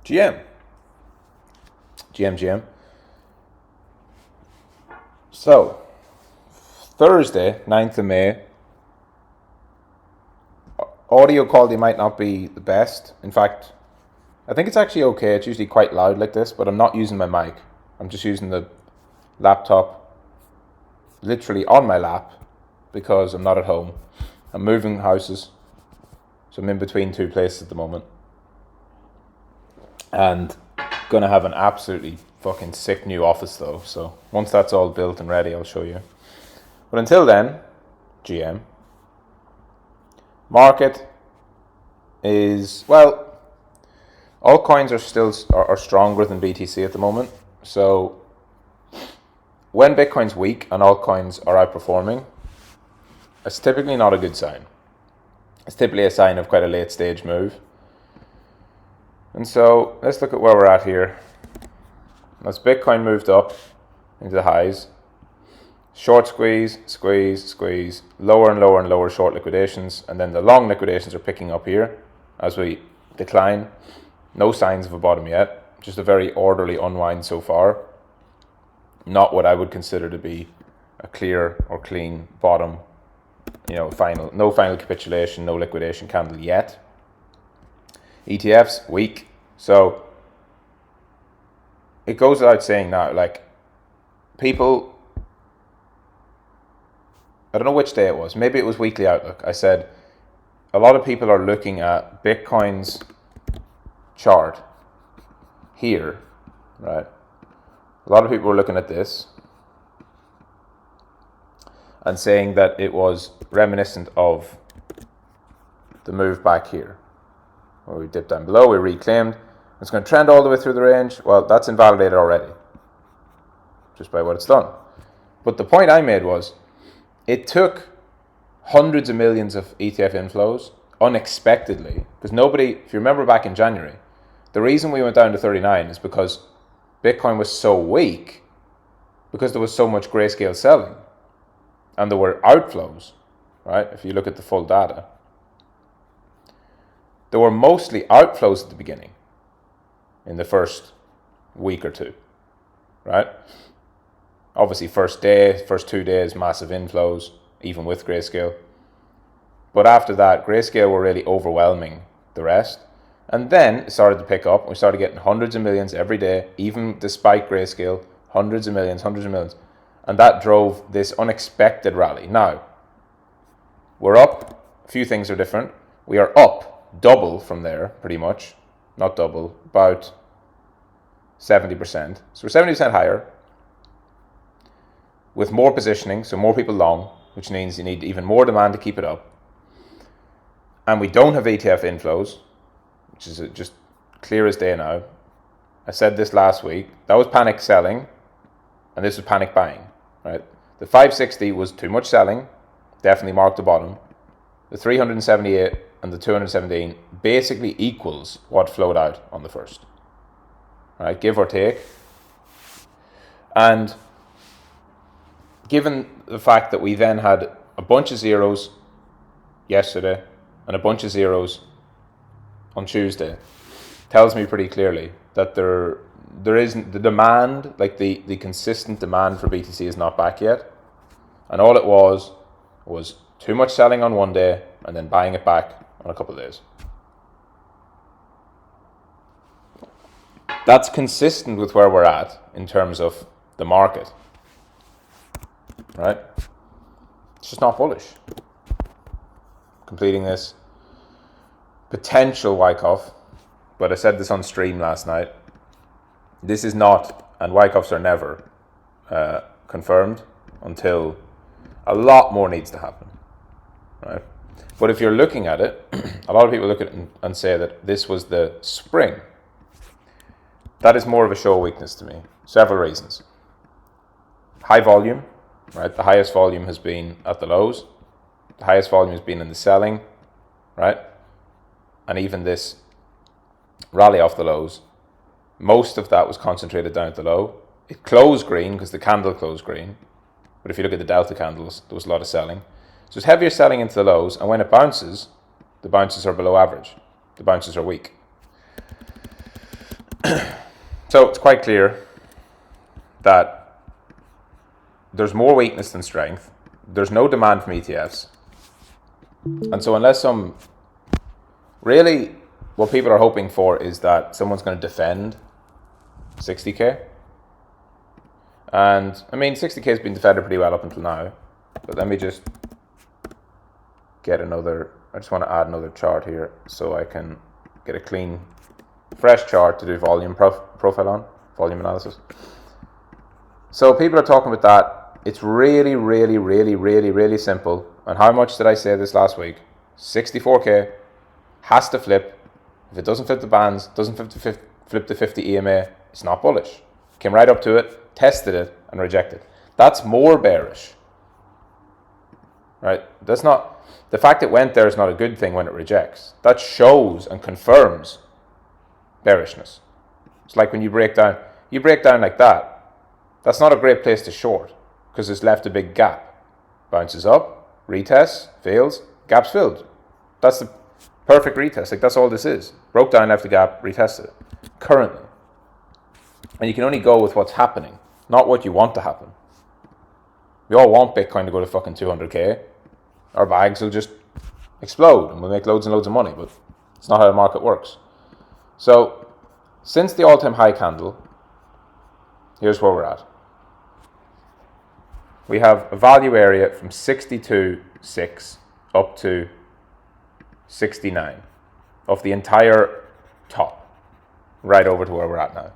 GM. GM. So, Thursday, 9th of May. Audio quality might not be the best. In fact, I think it's actually okay. It's usually quite loud like this, but I'm not using my mic. I'm just using the laptop literally on my lap because I'm not at home. I'm moving houses, so I'm in between two places at the moment. And gonna have an absolutely fucking sick new office though, so once that's all built and ready, I'll show you. But until then, GM. Market is, well, altcoins are stronger than BTC at the moment. So when Bitcoin's weak and altcoins are outperforming, it's typically not a good sign. It's typically a sign of quite a late stage move. And so let's look at where we're at here. As Bitcoin moved up into the highs, short squeeze, lower and lower short liquidations, and then the long liquidations are picking up here as we decline. No signs of a bottom yet, just a very orderly unwind so far. Not what I would consider to be a clear or clean bottom, no final capitulation, no liquidation candle yet. ETFs, weak. So it goes without saying now, like, people, I don't know which day it was, maybe it was Weekly Outlook. I said a lot of people are looking at Bitcoin's chart here, right? A lot of people were looking at this and saying that it was reminiscent of the move back here, where we dipped down below, we reclaimed. It's going to trend all the way through the range. Well, that's invalidated already, just by what it's done. But the point I made was, it took hundreds of millions of ETF inflows unexpectedly, because nobody, if you remember back in January, the reason we went down to 39 is because Bitcoin was so weak, because there was so much grayscale selling, and there were outflows, right? If you look at the full data, there were mostly outflows at the beginning, in the first week or two, right? Obviously, first 2 days, massive inflows, even with Grayscale. But after that, Grayscale were really overwhelming the rest. And then it started to pick up. We started getting hundreds of millions every day, even despite Grayscale, hundreds of millions. And that drove this unexpected rally. Now, we're up. A few things are different. We are up double from there, pretty much. Not double, about 70%. So we're 70% higher, with more positioning, so more people long, which means you need even more demand to keep it up. And we don't have ETF inflows, which is just clear as day now. I said this last week. That was panic selling, and this was panic buying, right? The 560 was too much selling, definitely marked the bottom. The 378 and the 217 basically equals what flowed out on the first, right? Give or take. And given the fact that we then had a bunch of zeros yesterday and a bunch of zeros on Tuesday, tells me pretty clearly that there isn't the demand, like the consistent demand for BTC is not back yet. And all it was too much selling on one day and then buying it back on a couple of days. That's consistent with where we're at in terms of the market, right? It's just not bullish. Completing this potential Wyckoff, but I said this on stream last night. This is not, and Wyckoffs are never confirmed until a lot more needs to happen, right? But if you're looking at it, a lot of people look at it and say that this was the spring. That is more of a show of weakness to me. Several reasons. High volume, right? The highest volume has been at the lows. The highest volume has been in the selling, right? And even this rally off the lows, most of that was concentrated down at the low. It closed green because the candle closed green. But if you look at the delta candles, there was a lot of selling. So it's heavier selling into the lows, and when it bounces, the bounces are below average. The bounces are weak. So it's quite clear that there's more weakness than strength. There's no demand from ETFs. And so unless really what people are hoping for is that someone's going to defend 60k. And I mean, 60k has been defended pretty well up until now. But let me just get another, I just want to add another chart here so I can get a clean, fresh chart to do volume profile on, volume analysis. So people are talking about that. It's really, really, really, really, really simple. And how much did I say this last week? 64k has to flip. If it doesn't flip the bands, doesn't flip the 50 EMA, it's not bullish. Came right up to it, tested it, and rejected. That's more bearish. Right? That's not, the fact it went there is not a good thing when it rejects. That shows and confirms bearishness. It's like when you break down like that. That's not a great place to short because it's left a big gap. Bounces up, retests, fails, gap's filled. That's the perfect retest. Like that's all this is. Broke down, left a gap, retested it. Currently. And you can only go with what's happening, not what you want to happen. We all want Bitcoin to go to fucking 200k. Our bags will just explode and we'll make loads and loads of money, but it's not how the market works. So, since the all-time high candle, here's where we're at. We have a value area from 62.6 up to 69 of the entire top, right over to where we're at now.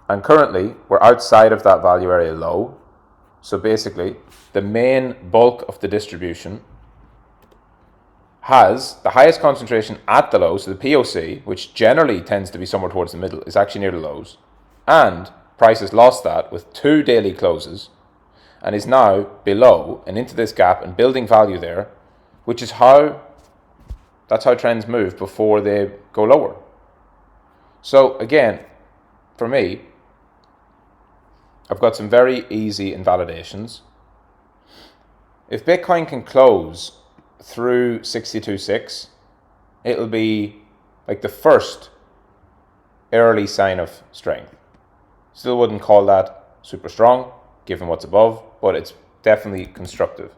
And currently, we're outside of that value area low. So basically, the main bulk of the distribution has the highest concentration at the low. So the POC, which generally tends to be somewhere towards the middle, is actually near the lows. And price has lost that with 2 daily closes and is now below and into this gap and building value there, which is that's how trends move before they go lower. So again, for me, I've got some very easy invalidations. If Bitcoin can close through 62.6, it'll be like the first early sign of strength. Still wouldn't call that super strong, given what's above, but it's definitely constructive.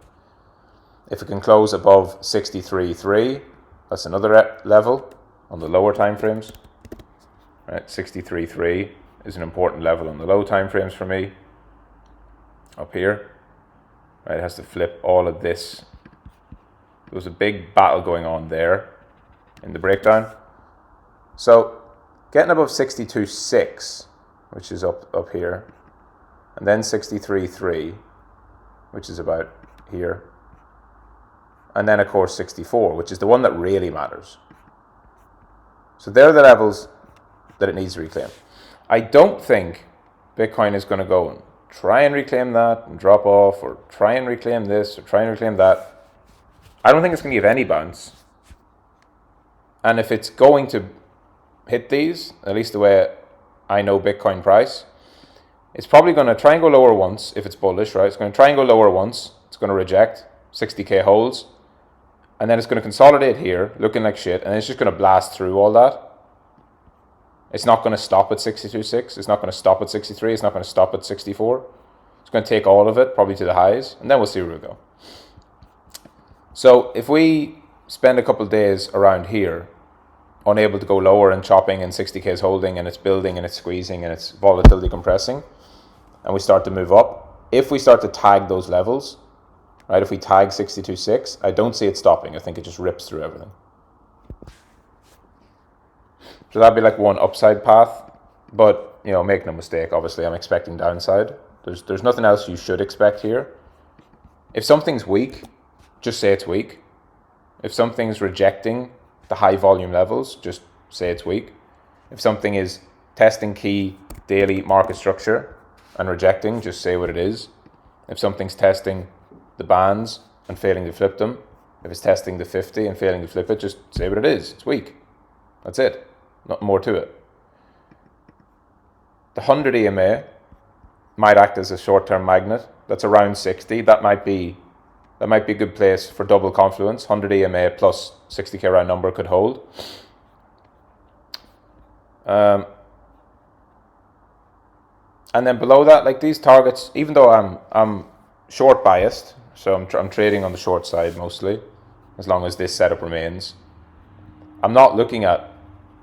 If it can close above 63.3, that's another level on the lower time frames. Right, 63.3 is an important level on the low time frames for me. Up here, right, it has to flip all of this. There was a big battle going on there in the breakdown. So getting above 62.6, which is up here, and then 63.3, which is about here, and then of course 64, which is the one that really matters. So they're the levels that it needs to reclaim. I don't think Bitcoin is going to go and try and reclaim that and drop off, or try and reclaim this or try and reclaim that. I don't think it's going to give any bounce. And if it's going to hit these, at least the way I know Bitcoin price, it's probably going to try and go lower once if it's bullish, right? It's going to try and go lower once. It's going to reject 60k holds. And then it's going to consolidate here, looking like shit, and it's just going to blast through all that. It's not going to stop at 62.6. It's not going to stop at 63. It's not going to stop at 64. It's going to take all of it, probably to the highs, and then we'll see where we go. So if we spend a couple of days around here, unable to go lower and chopping, and 60k is holding, and it's building, and it's squeezing, and it's volatility compressing, and we start to move up, if we start to tag those levels, right, if we tag 62.6, I don't see it stopping. I think it just rips through everything. So that'd be like one upside path, but make no mistake, obviously I'm expecting downside. There's nothing else you should expect here. If something's weak, just say it's weak. If something's rejecting the high volume levels, just say it's weak. If something is testing key daily market structure and rejecting, just say what it is. If something's testing the bands and failing to flip them, if it's testing the 50 and failing to flip it, just say what it is. It's weak. That's it. Not more to it. The 100 EMA might act as a short-term magnet. That's around 60. That might be a good place for double confluence. 100 EMA plus 60k round number could hold. And then below that, like these targets, even though I'm short biased, so I'm trading on the short side mostly, as long as this setup remains. I'm not looking at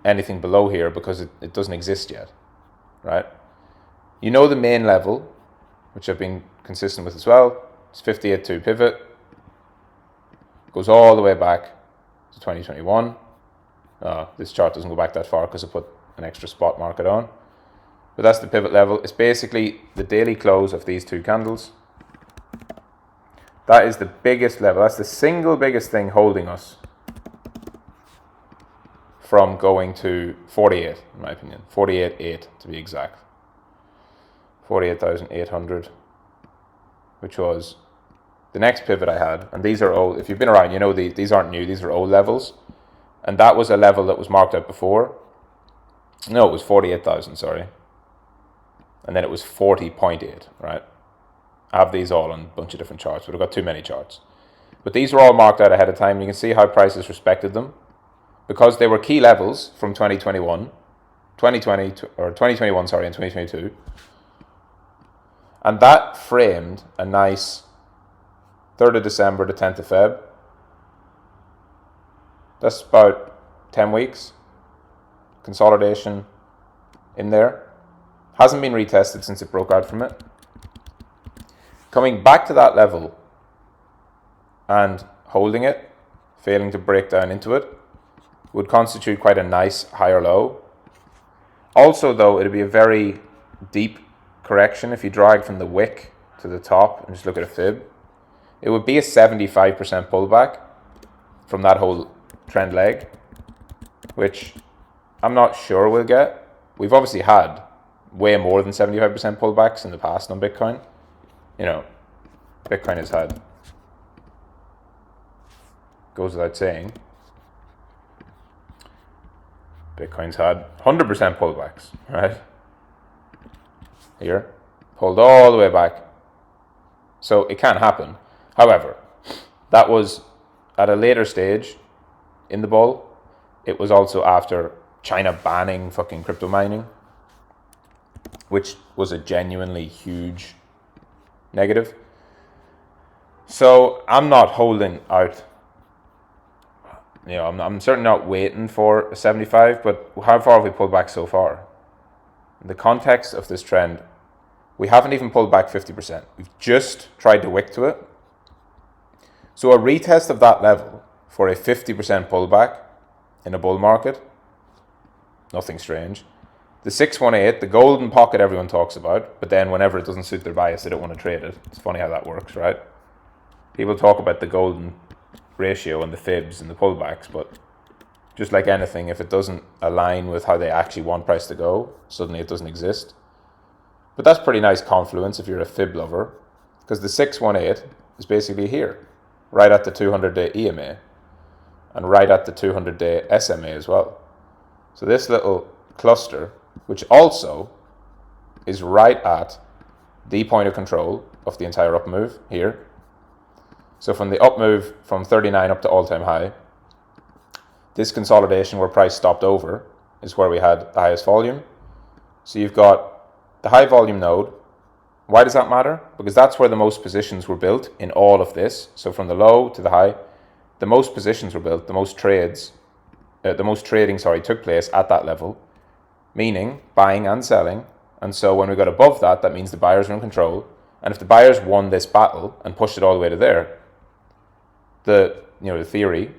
anything below here because it doesn't exist yet, right? You know the main level, which I've been consistent with as well. It's 58.2 pivot. Goes all the way back to 2021. This chart doesn't go back that far because I put an extra spot market on. But that's the pivot level. It's basically the daily close of these two candles. That is the biggest level. That's the single biggest thing holding us from going to 48, in my opinion. 48.8 to be exact. 48,800, which was the next pivot I had. And these are old. If you've been around, you know these aren't new. These are old levels. And that was a level that was marked out before. No, it was 48,000, sorry. And then it was 40.8, right? I have these all on a bunch of different charts, but I've got too many charts. But these were all marked out ahead of time. You can see how prices respected them because they were key levels from 2021, 2021, sorry, and 2022. And that framed a nice 3rd of December to 10th of Feb. That's about 10 weeks. Consolidation in there. Hasn't been retested since it broke out from it. Coming back to that level and holding it, failing to break down into it, would constitute quite a nice higher low. Also, though, it'd be a very deep correction if you drag from the wick to the top and just look at a fib. It would be a 75% pullback from that whole trend leg, which I'm not sure we'll get. We've obviously had way more than 75% pullbacks in the past on Bitcoin. You know, Bitcoin has had, goes without saying, Bitcoin's had 100% pullbacks, right? Here, pulled all the way back. So it can happen. However, that was at a later stage in the bull. It was also after China banning fucking crypto mining, which was a genuinely huge negative. So I'm not holding out. You know, I'm certainly not waiting for a 75, but how far have we pulled back so far? In the context of this trend, we haven't even pulled back 50%. We've just tried to wick to it. So a retest of that level for a 50% pullback in a bull market, nothing strange. The 618, the golden pocket everyone talks about, but then whenever it doesn't suit their bias, they don't want to trade it. It's funny how that works, right? People talk about the golden ratio and the fibs and the pullbacks, but just like anything, if it doesn't align with how they actually want price to go, suddenly it doesn't exist. But that's pretty nice confluence if you're a fib lover, because the 618 is basically here, right at the 200-day EMA, and right at the 200-day SMA as well. So this little cluster, which also is right at the point of control of the entire up move here. So from the up move from 39 up to all-time high, this consolidation where price stopped over is where we had the highest volume. So you've got the high volume node. Why does that matter? Because that's where the most positions were built in all of this. So from the low to the high, the most positions were built, the most trading took place at that level, meaning buying and selling. And so when we got above that, that means the buyers are in control. And if the buyers won this battle and pushed it all the way to there, the theory,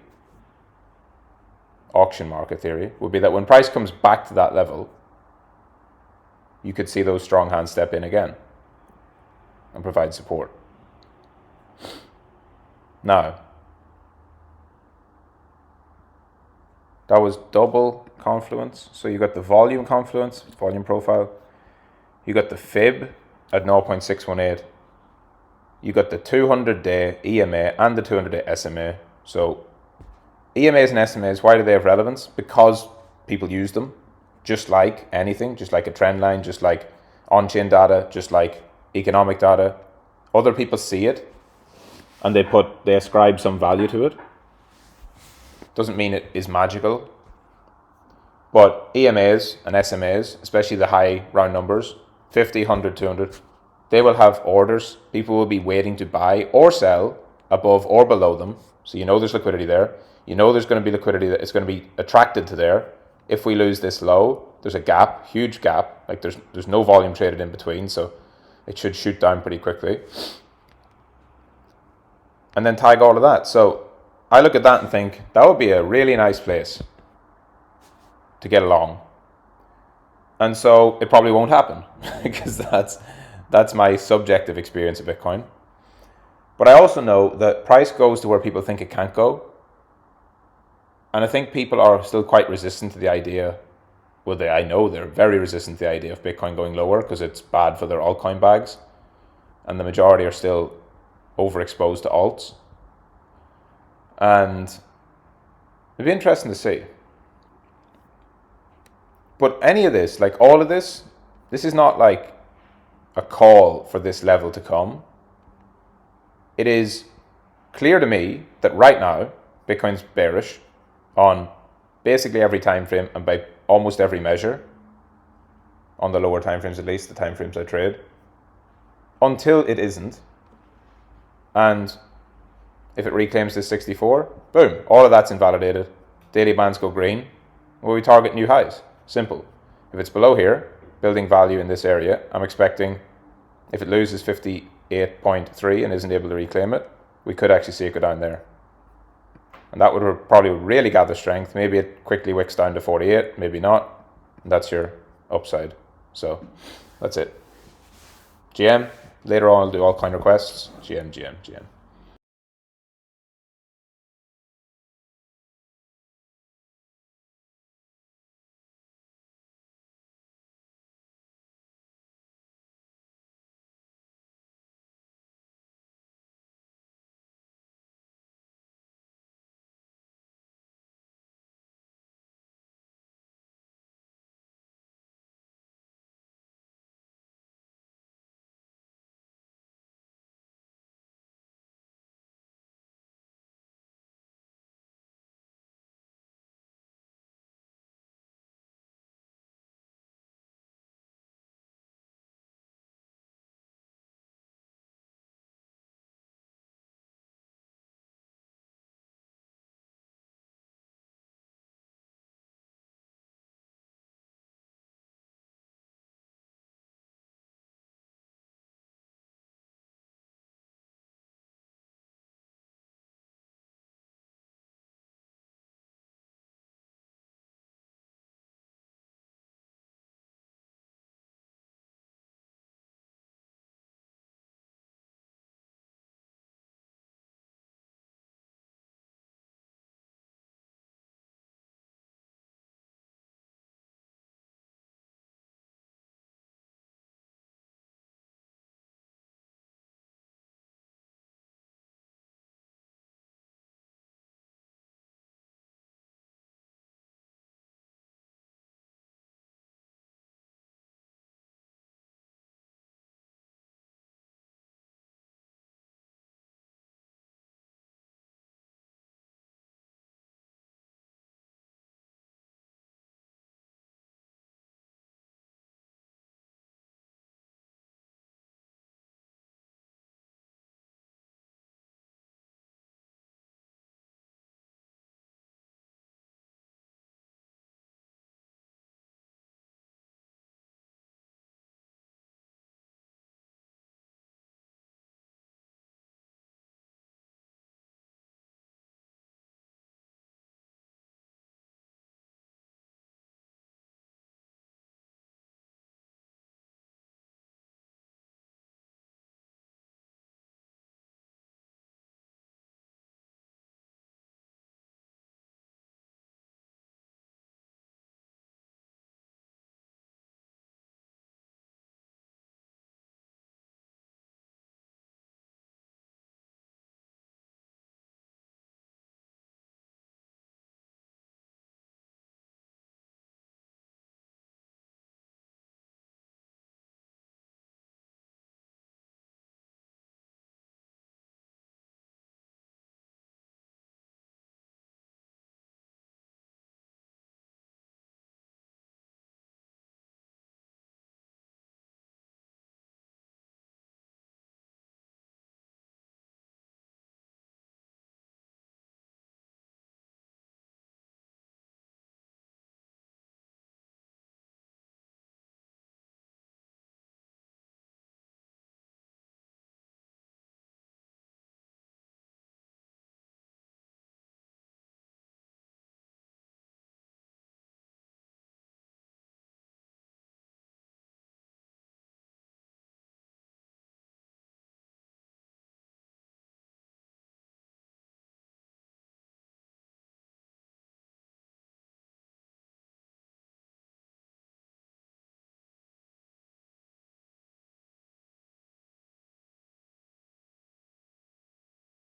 auction market theory, would be that when price comes back to that level, you could see those strong hands step in again and provide support. Now, that was double confluence. So you got the volume confluence, volume profile. You got the fib at 0.618. You got the 200-day EMA and the 200-day SMA. So EMAs and SMAs, why do they have relevance? Because people use them, just like anything, just like a trend line, just like on-chain data, just like economic data. Other people see it and they ascribe some value to it. Doesn't mean it is magical. But EMAs and SMAs, especially the high round numbers, 50, 100, 200, they will have orders. People will be waiting to buy or sell above or below them. So you know there's liquidity there. You know there's going to be liquidity that is going to be attracted to there. If we lose this low, there's a gap, huge gap. Like there's no volume traded in between, so it should shoot down pretty quickly. And then tag all of that. So I look at that and think that would be a really nice place to get along. And so it probably won't happen because that's my subjective experience of Bitcoin. But I also know that price goes to where people think it can't go. And I think people are still quite resistant to the idea. Well, I know they're very resistant to the idea of Bitcoin going lower because it's bad for their altcoin bags. And the majority are still overexposed to alts. And it'd be interesting to see. But any of this, like all of this is not like a call for this level to come. It is clear to me that right now, Bitcoin's bearish on basically every time frame and by almost every measure, on the lower time frames at least, the time frames I trade, until it isn't. And if it reclaims this 64, boom, all of that's invalidated. Daily bands go green, where we target new highs. Simple. If it's below here, building value in this area, I'm expecting if it loses 58.3 and isn't able to reclaim it, we could actually see it go down there. And that would probably really gather strength. Maybe it quickly wicks down to 48, maybe not. And that's your upside. So that's it. GM. Later on I'll do all kind of requests. GM.